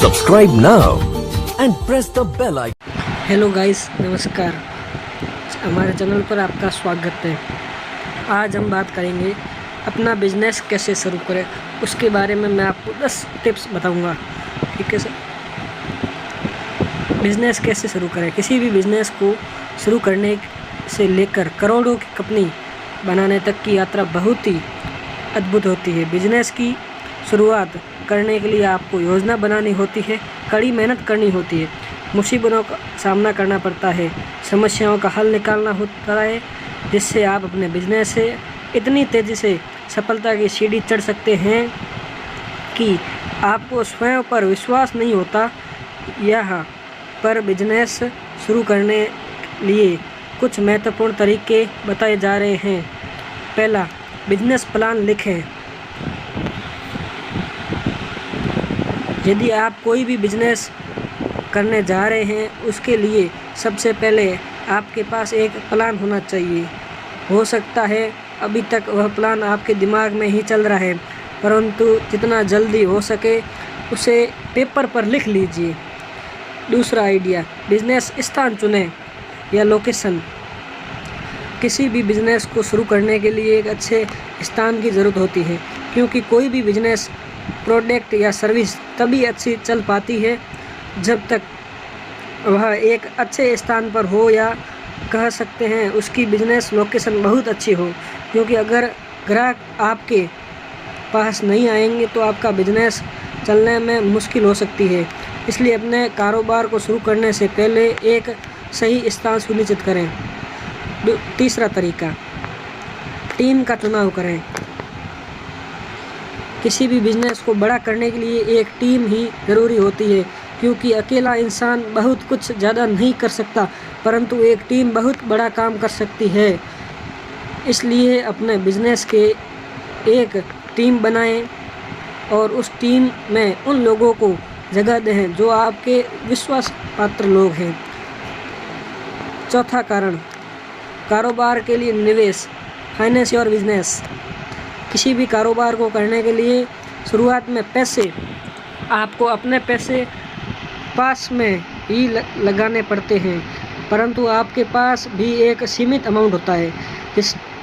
Subscribe now and press the bell icon. Hello guys, नमस्कार। हमारे channel पर आपका स्वागत है। आज हम बात करेंगे अपना बिजनेस कैसे शुरू करें, उसके बारे में मैं आपको 10 टिप्स बताऊंगा। ठीक है सर। बिजनेस कैसे शुरू करें। किसी भी बिजनेस को शुरू करने से लेकर करोड़ों की कंपनी बनाने तक की यात्रा बहुत ही अद्भुत होती है। बिजनेस की शुरुआत करने के लिए आपको योजना बनानी होती है, कड़ी मेहनत करनी होती है, मुसीबतों का सामना करना पड़ता है, समस्याओं का हल निकालना होता है, जिससे आप अपने बिजनेस से इतनी तेज़ी से सफलता की सीढ़ी चढ़ सकते हैं कि आपको स्वयं पर विश्वास नहीं होता। यहाँ पर बिजनेस शुरू करने लिए कुछ महत्वपूर्ण तरीके बताए जा रहे हैं। पहला, बिजनेस प्लान लिखें। यदि आप कोई भी बिजनेस करने जा रहे हैं, उसके लिए सबसे पहले आपके पास एक प्लान होना चाहिए। हो सकता है अभी तक वह प्लान आपके दिमाग में ही चल रहा है, परंतु जितना जल्दी हो सके उसे पेपर पर लिख लीजिए। दूसरा आइडिया, बिजनेस स्थान चुनें या लोकेशन। किसी भी बिजनेस को शुरू करने के लिए एक अच्छे स्थान की ज़रूरत होती है, क्योंकि कोई भी बिजनेस प्रोडक्ट या सर्विस तभी अच्छी चल पाती है जब तक वह एक अच्छे स्थान पर हो, या कह सकते हैं उसकी बिजनेस लोकेशन बहुत अच्छी हो। क्योंकि अगर ग्राहक आपके पास नहीं आएंगे तो आपका बिजनेस चलने में मुश्किल हो सकती है। इसलिए अपने कारोबार को शुरू करने से पहले एक सही स्थान सुनिश्चित करें। तीसरा तरीका, टीम का चुनाव करें। किसी भी बिजनेस को बड़ा करने के लिए एक टीम ही ज़रूरी होती है, क्योंकि अकेला इंसान बहुत कुछ ज़्यादा नहीं कर सकता, परंतु एक टीम बहुत बड़ा काम कर सकती है। इसलिए अपने बिजनेस के एक टीम बनाएं और उस टीम में उन लोगों को जगह दें जो आपके विश्वास पात्र लोग हैं। चौथा कारण, कारोबार के लिए निवेश, फाइनेंस और बिजनेस। किसी भी कारोबार को करने के लिए शुरुआत में पैसे आपको अपने पैसे पास में ही लगाने पड़ते हैं, परंतु आपके पास भी एक सीमित अमाउंट होता है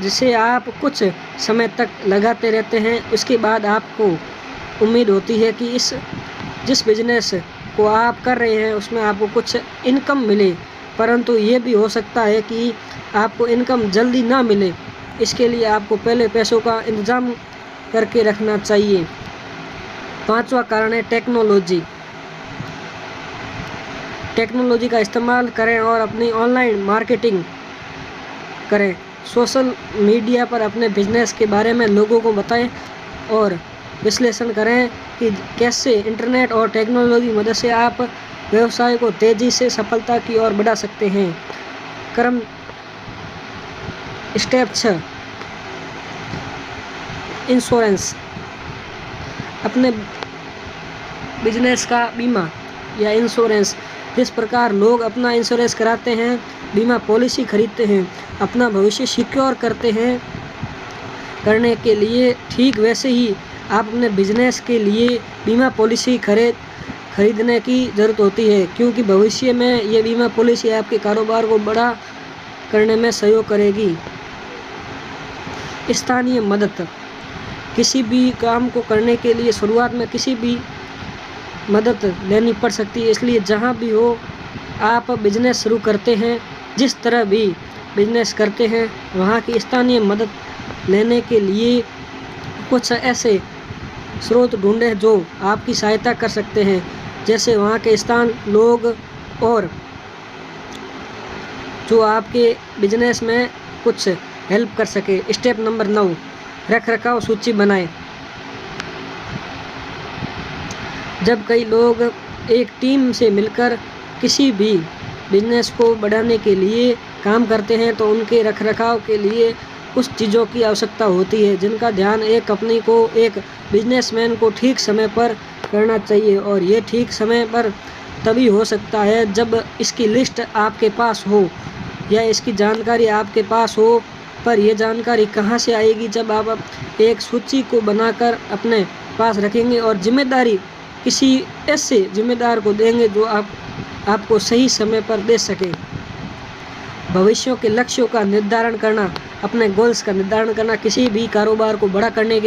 जिसे आप कुछ समय तक लगाते रहते हैं। उसके बाद आपको उम्मीद होती है कि जिस बिजनेस को आप कर रहे हैं उसमें आपको कुछ इनकम मिले, परंतु ये भी हो सकता है कि आपको इनकम जल्दी ना मिले। इसके लिए आपको पहले पैसों का इंतज़ाम करके रखना चाहिए। पांचवा कारण है टेक्नोलॉजी। टेक्नोलॉजी का इस्तेमाल करें और अपनी ऑनलाइन मार्केटिंग करें। सोशल मीडिया पर अपने बिजनेस के बारे में लोगों को बताएं और विश्लेषण करें कि कैसे इंटरनेट और टेक्नोलॉजी की मदद से आप व्यवसाय को तेज़ी से सफलता की ओर बढ़ा सकते हैं। Step 6, insurance. अपने बिजनेस का बीमा या इंश्योरेंस। जिस प्रकार लोग अपना इंश्योरेंस कराते हैं, बीमा पॉलिसी खरीदते हैं, अपना भविष्य सिक्योर करते हैं करने के लिए, ठीक वैसे ही आप अपने बिजनेस के लिए बीमा पॉलिसी खरीदने की ज़रूरत होती है, क्योंकि भविष्य में ये बीमा पॉलिसी आपके कारोबार को बड़ा करने में सहयोग करेगी। स्थानीय मदद। किसी भी काम को करने के लिए शुरुआत में किसी भी मदद लेनी पड़ सकती है, इसलिए जहाँ भी हो आप बिजनेस शुरू करते हैं, जिस तरह भी बिजनेस करते हैं, वहाँ की स्थानीय मदद लेने के लिए कुछ ऐसे स्रोत ढूंढें जो आपकी सहायता कर सकते हैं, जैसे वहाँ के स्थान लोग और जो आपके बिजनेस में कुछ हेल्प कर सके। स्टेप नंबर 9, रख रखाव सूची बनाएं। जब कई लोग एक टीम से मिलकर किसी भी बिजनेस को बढ़ाने के लिए काम करते हैं, तो उनके रख रखाव के लिए कुछ चीज़ों की आवश्यकता होती है, जिनका ध्यान एक कंपनी को, एक बिजनेसमैन को ठीक समय पर करना चाहिए। और ये ठीक समय पर तभी हो सकता है जब इसकी लिस्ट आपके पास हो या इसकी जानकारी आपके पास हो। पर यह जानकारी कहाँ से आएगी? जब आप एक सूची को बनाकर अपने पास रखेंगे और जिम्मेदारी किसी ऐसे जिम्मेदार को देंगे जो आपको सही समय पर दे सके। भविष्यों के लक्ष्यों का निर्धारण करना, अपने गोल्स का निर्धारण करना, किसी भी कारोबार को बढ़ाने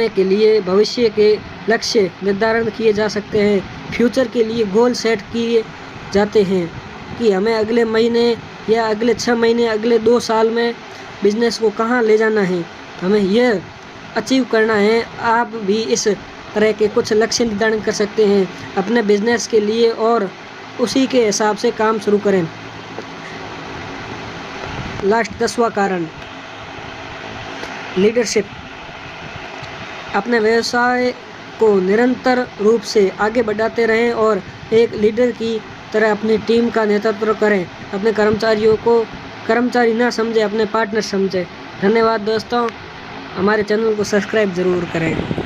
के लिए भविष्य के लक्ष्य निर्धारण किए जा सकते हैं। फ्यूचर के लिए गोल सेट किए जाते हैं कि हमें अगले महीने या अगले 6 महीने, अगले 2 साल में बिजनेस को कहाँ ले जाना है, हमें यह अचीव करना है। आप भी इस तरह के कुछ लक्ष्य निर्धारण कर सकते हैं अपने बिजनेस के लिए और उसी के हिसाब से काम शुरू करें। लास्ट 10वां कारण, लीडरशिप। अपने व्यवसाय को निरंतर रूप से आगे बढ़ाते रहें और एक लीडर की तरह अपनी टीम का नेतृत्व करें। अपने कर्मचारियों को कर्मचारी ना समझे, अपने पार्टनर समझे। धन्यवाद दोस्तों, हमारे चैनल को सब्सक्राइब ज़रूर करें।